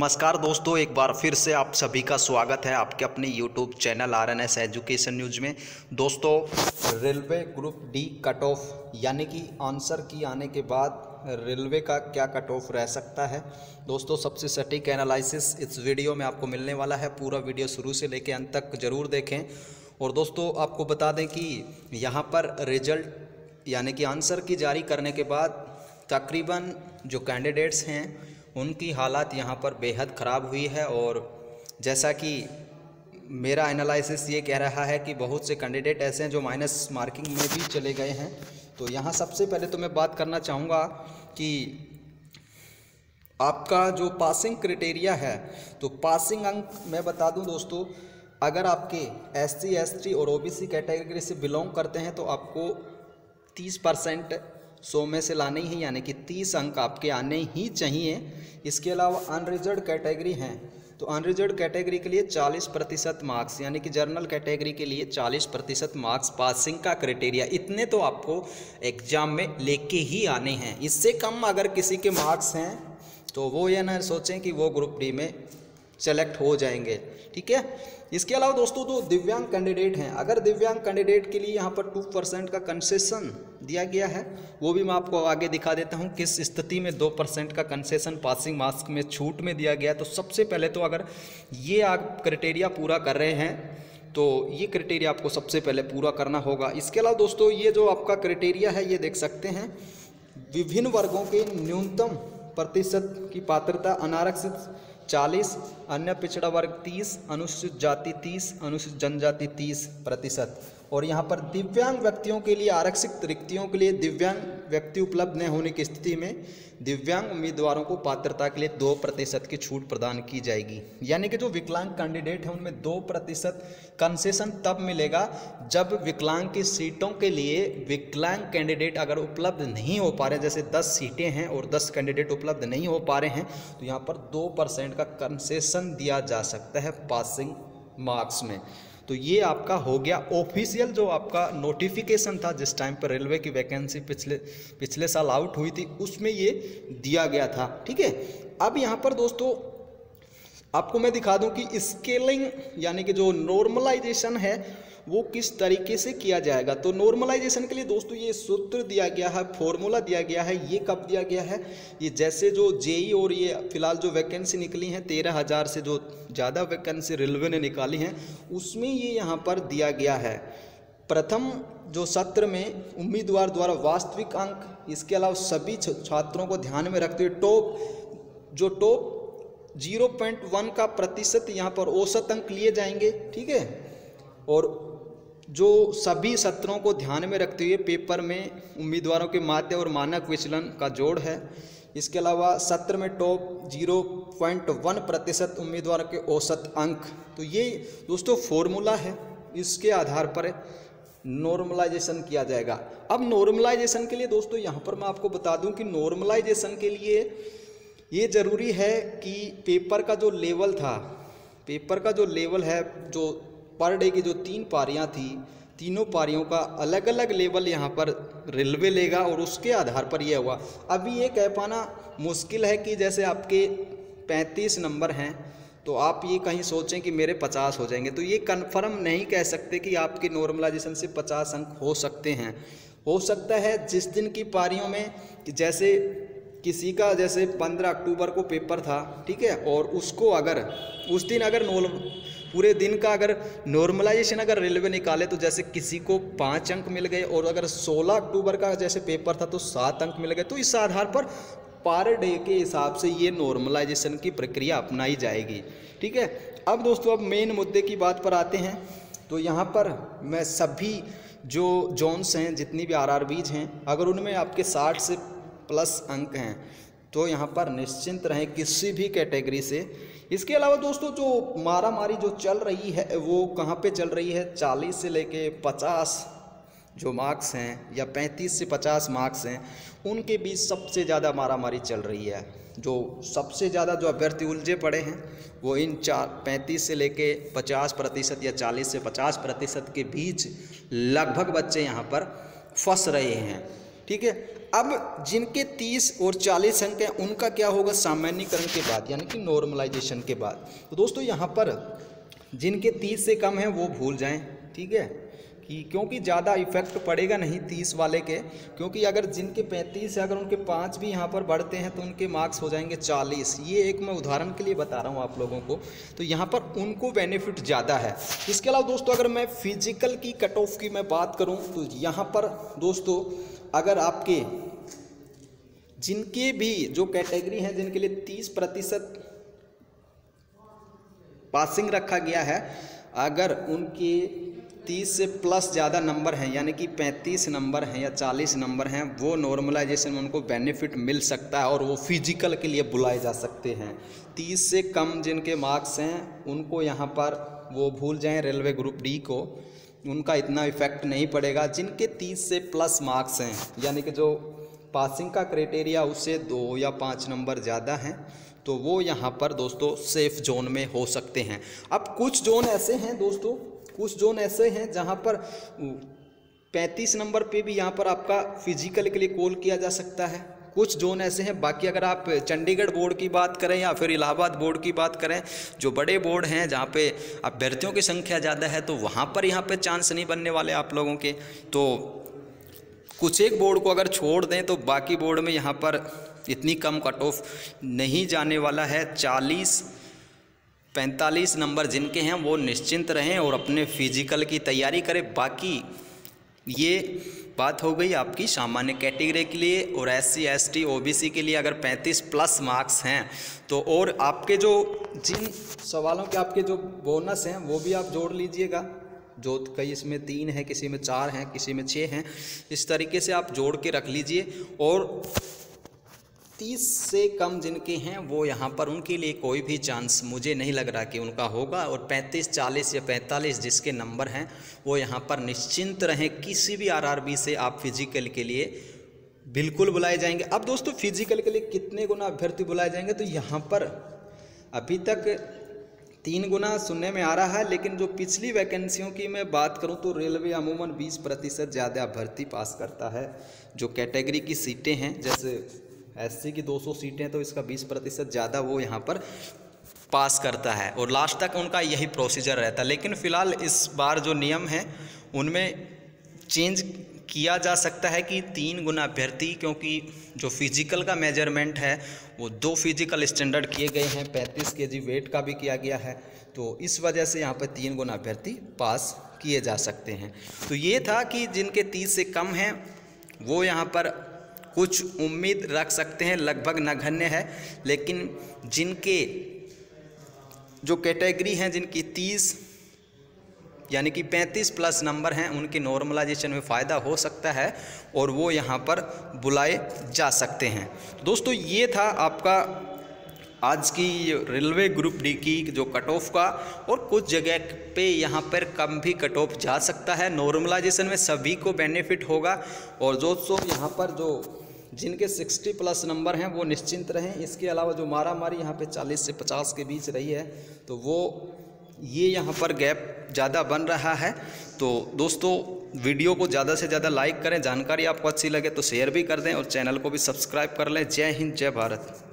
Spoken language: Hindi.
नमस्कार दोस्तों, एक बार फिर से आप सभी का स्वागत है आपके अपने YouTube channel RNS education news में। दोस्तों, railway group D cut off यानी कि आंसर की आने के बाद रेलवे का क्या कट ऑफ रह सकता है। दोस्तों, सबसे सटीक एनालिसिस इस वीडियो में आपको मिलने वाला है। पूरा वीडियो शुरू से लेकर अंत तक ज़रूर देखें। और दोस्तों, आपको बता दें कि यहाँ पर रिजल्ट यानी कि आंसर की जारी करने के बाद तकरीबन जो कैंडिडेट्स हैं उनकी हालत यहाँ पर बेहद ख़राब हुई है। और जैसा कि मेरा एनालिसिस ये कह रहा है कि बहुत से कैंडिडेट ऐसे हैं जो माइनस मार्किंग में भी चले गए हैं। तो यहाँ सबसे पहले तो मैं बात करना चाहूँगा कि आपका जो पासिंग क्राइटेरिया है, तो पासिंग अंक मैं बता दूं दोस्तों, अगर आपके SC ST और OBC कैटेगरी से बिलोंग करते हैं तो आपको 30% 100 में से लाने ही, यानी कि 30 अंक आपके आने ही चाहिए। इसके अलावा अनरिजर्व्ड कैटेगरी हैं तो अनरिजर्व्ड कैटेगरी के लिए 40% मार्क्स, यानी कि जर्नल कैटेगरी के लिए 40% मार्क्स पासिंग का क्राइटेरिया, इतने तो आपको एग्जाम में लेके ही आने हैं। इससे कम अगर किसी के मार्क्स हैं तो वो ये ना सोचें कि वो ग्रुप डी में सेलेक्ट हो जाएंगे, ठीक है। इसके अलावा दोस्तों, जो दिव्यांग कैंडिडेट हैं, अगर दिव्यांग कैंडिडेट के लिए यहाँ पर 2% का कंसेशन दिया गया है, वो भी मैं आपको आगे दिखा देता हूँ किस स्थिति में 2% का कंसेशन पासिंग मार्क्स में छूट में दिया गया। तो सबसे पहले तो अगर ये आप क्राइटेरिया पूरा कर रहे हैं तो ये क्राइटेरिया आपको सबसे पहले पूरा करना होगा। इसके अलावा दोस्तों, ये जो आपका क्राइटेरिया है, ये देख सकते हैं विभिन्न वर्गों के न्यूनतम प्रतिशत की पात्रता, अनारक्षित 40, अन्य पिछड़ा वर्ग 30, अनुसूचित जाति 30, अनुसूचित जनजाति 30%। और यहाँ पर दिव्यांग व्यक्तियों के लिए आरक्षित रिक्तियों के लिए दिव्यांग व्यक्ति उपलब्ध न होने की स्थिति में दिव्यांग उम्मीदवारों को पात्रता के लिए 2% की छूट प्रदान की जाएगी। यानी कि जो विकलांग कैंडिडेट हैं उनमें 2% कंसेशन तब मिलेगा जब विकलांग की सीटों के लिए विकलांग कैंडिडेट अगर उपलब्ध नहीं हो पा रहे, जैसे 10 सीटें हैं और 10 कैंडिडेट उपलब्ध नहीं हो पा रहे हैं, तो यहाँ पर 2% का कंसेशन दिया जा सकता है पासिंग मार्क्स में। तो ये आपका हो गया ऑफिशियल जो आपका नोटिफिकेशन था, जिस टाइम पर रेलवे की वैकेंसी पिछले साल आउट हुई थी, उसमें ये दिया गया था, ठीक है। अब यहाँ पर दोस्तों आपको मैं दिखा दूं कि स्केलिंग यानी कि जो नॉर्मलाइजेशन है वो किस तरीके से किया जाएगा। तो नॉर्मलाइजेशन के लिए दोस्तों ये सूत्र दिया गया है, फॉर्मूला दिया गया है। ये कब दिया गया है? ये जैसे जो जेई और ये फिलहाल जो वैकेंसी निकली हैं 13,000 से जो ज़्यादा वैकेंसी रेलवे ने निकाली हैं, उसमें ये यहाँ पर दिया गया है। प्रथम जो सत्र में उम्मीदवार द्वारा वास्तविक अंक, इसके अलावा सभी छात्रों को ध्यान में रखते हुए टॉप 0.1 का प्रतिशत यहाँ पर औसत अंक लिए जाएंगे, ठीक है। और जो सभी सत्रों को ध्यान में रखते हुए पेपर में उम्मीदवारों के माध्य और मानक विचलन का जोड़ है। इसके अलावा सत्र में टॉप 0.1% उम्मीदवारों के औसत अंक। तो ये दोस्तों फॉर्मूला है, इसके आधार पर नॉर्मलाइजेशन किया जाएगा। अब नॉर्मलाइजेशन के लिए दोस्तों यहाँ पर मैं आपको बता दूं कि नॉर्मलाइजेशन के लिए ये ज़रूरी है कि पेपर का जो लेवल है, जो पर डे की जो 3 पारियाँ थी, तीनों पारियों का अलग अलग लेवल यहाँ पर रेलवे लेगा और उसके आधार पर यह हुआ। अभी ये कह पाना मुश्किल है कि जैसे आपके 35 नंबर हैं तो आप ये कहीं सोचें कि मेरे 50 हो जाएंगे, तो ये कन्फर्म नहीं कह सकते कि आपके नॉर्मलाइजेशन से 50 अंक हो सकते हैं। हो सकता है जिस दिन की पारियों में, जैसे किसी का जैसे 15 अक्टूबर को पेपर था, ठीक है, और उसको अगर उस दिन अगर पूरे दिन का अगर नॉर्मलाइजेशन अगर रेलवे निकाले तो जैसे किसी को 5 अंक मिल गए, और अगर 16 अक्टूबर का जैसे पेपर था तो 7 अंक मिल गए। तो इस आधार पर पर डे के हिसाब से ये नॉर्मलाइजेशन की प्रक्रिया अपनाई जाएगी, ठीक है। अब दोस्तों, अब मेन मुद्दे की बात पर आते हैं। तो यहाँ पर मैं सभी जो जोन्स हैं, जितनी भी RRBs हैं, अगर उनमें आपके 60 से प्लस अंक हैं तो यहाँ पर निश्चिंत रहें किसी भी कैटेगरी से। इसके अलावा दोस्तों, जो मारामारी जो चल रही है वो कहाँ पे चल रही है? 40 से लेके 50 जो मार्क्स हैं या 35 से 50 मार्क्स हैं, उनके बीच सबसे ज़्यादा मारामारी चल रही है। जो सबसे ज़्यादा जो अभ्यर्थी उलझे पड़े हैं वो इन 35 से लेके 50% या 40 से 50% के बीच लगभग बच्चे यहाँ पर फंस रहे हैं, ठीक है। अब जिनके 30 और 40 अंक हैं उनका क्या होगा सामान्यीकरण के बाद, यानी कि नॉर्मलाइजेशन के बाद। तो दोस्तों यहाँ पर जिनके 30 से कम हैं वो भूल जाएं, ठीक है, कि क्योंकि ज़्यादा इफेक्ट पड़ेगा नहीं 30 वाले के, क्योंकि अगर जिनके 35 है अगर उनके 5 भी यहाँ पर बढ़ते हैं तो उनके मार्क्स हो जाएंगे 40। ये एक मैं उदाहरण के लिए बता रहा हूँ आप लोगों को, तो यहाँ पर उनको बेनिफिट ज़्यादा है। इसके अलावा दोस्तों अगर मैं फिजिकल की कट ऑफ की मैं बात करूँ तो यहाँ पर दोस्तों अगर आपके जिनके भी जो कैटेगरी हैं जिनके लिए 30% पासिंग रखा गया है, अगर उनके 30 से प्लस ज़्यादा नंबर हैं यानी कि 35 नंबर हैं या 40 नंबर हैं, वो नॉर्मलाइजेशन में उनको बेनिफिट मिल सकता है और वो फिजिकल के लिए बुलाए जा सकते हैं। 30 से कम जिनके मार्क्स हैं उनको यहाँ पर वो भूल जाएं, रेलवे ग्रुप डी को, उनका इतना इफेक्ट नहीं पड़ेगा। जिनके 30 से प्लस मार्क्स हैं यानी कि जो पासिंग का क्राइटेरिया उससे 2 या 5 नंबर ज़्यादा हैं, तो वो यहाँ पर दोस्तों सेफ जोन में हो सकते हैं। अब कुछ जोन ऐसे हैं दोस्तों, कुछ जोन ऐसे हैं जहाँ पर 35 नंबर पे भी यहाँ पर आपका फिजिकल के लिए कॉल किया जा सकता है। कुछ जोन ऐसे हैं, बाकी अगर आप चंडीगढ़ बोर्ड की बात करें या फिर इलाहाबाद बोर्ड की बात करें, जो बड़े बोर्ड हैं जहाँ पे अभ्यर्थियों की संख्या ज़्यादा है, तो वहाँ पर यहाँ पे चांस नहीं बनने वाले आप लोगों के। तो कुछ एक बोर्ड को अगर छोड़ दें तो बाकी बोर्ड में यहाँ पर इतनी कम कट ऑफ नहीं जाने वाला है। 40-45 नंबर जिनके हैं वो निश्चिंत रहें और अपने फिजिकल की तैयारी करें। बाकी ये बात हो गई आपकी सामान्य कैटेगरी के लिए, और SC ST OBC के लिए अगर 35 प्लस मार्क्स हैं तो, और आपके जो जिन सवालों के आपके जो बोनस हैं वो भी आप जोड़ लीजिएगा, जो कई इसमें 3 हैं, किसी में 4 हैं, किसी में 6 हैं, इस तरीके से आप जोड़ के रख लीजिए। और 30 से कम जिनके हैं वो यहाँ पर उनके लिए कोई भी चांस मुझे नहीं लग रहा कि उनका होगा, और 35, 40 या 45 जिसके नंबर हैं वो यहाँ पर निश्चिंत रहें, किसी भी RRB से आप फिजिकल के लिए बिल्कुल बुलाए जाएंगे। अब दोस्तों फिजिकल के लिए कितने गुना अभ्यर्थी बुलाए जाएंगे, तो यहाँ पर अभी तक 3 गुना सुनने में आ रहा है, लेकिन जो पिछली वैकेंसियों की मैं बात करूं तो रेलवे अमूमन 20% ज़्यादा अभ्यर्थी पास करता है। जो कैटेगरी की सीटें हैं, जैसे SC की 200 सीटें हैं तो इसका 20% ज़्यादा वो यहाँ पर पास करता है, और लास्ट तक उनका यही प्रोसीजर रहता है। लेकिन फ़िलहाल इस बार जो नियम है उनमें चेंज किया जा सकता है कि 3 गुना अभ्यर्थी, क्योंकि जो फिजिकल का मेजरमेंट है वो 2 फिजिकल स्टैंडर्ड किए गए हैं, 35 kg वेट का भी किया गया है, तो इस वजह से यहाँ पर 3 गुना अभ्यर्थी पास किए जा सकते हैं। तो ये था कि जिनके 30 से कम हैं वो यहाँ पर कुछ उम्मीद रख सकते हैं, लगभग नगण्य है। लेकिन जिनके जो कैटेगरी हैं जिनकी 30 यानी कि 35 प्लस नंबर हैं उनके नॉर्मलाइजेशन में फ़ायदा हो सकता है और वो यहाँ पर बुलाए जा सकते हैं। तो दोस्तों ये था आपका आज की रेलवे ग्रुप डी की जो कट ऑफ का, और कुछ जगह पे यहाँ पर कम भी कट ऑफ जा सकता है। नॉर्मलाइजेशन में सभी को बेनिफिट होगा, और दोस्तों यहाँ पर जो जिनके 60 प्लस नंबर हैं वो निश्चिंत रहें। इसके अलावा जो मारामारी यहाँ पे 40 से 50 के बीच रही है, तो वो ये यहाँ पर गैप ज़्यादा बन रहा है। तो दोस्तों वीडियो को ज़्यादा से ज़्यादा लाइक करें, जानकारी आपको अच्छी लगे तो शेयर भी कर दें और चैनल को भी सब्सक्राइब कर लें। जय हिंद, जय भारत।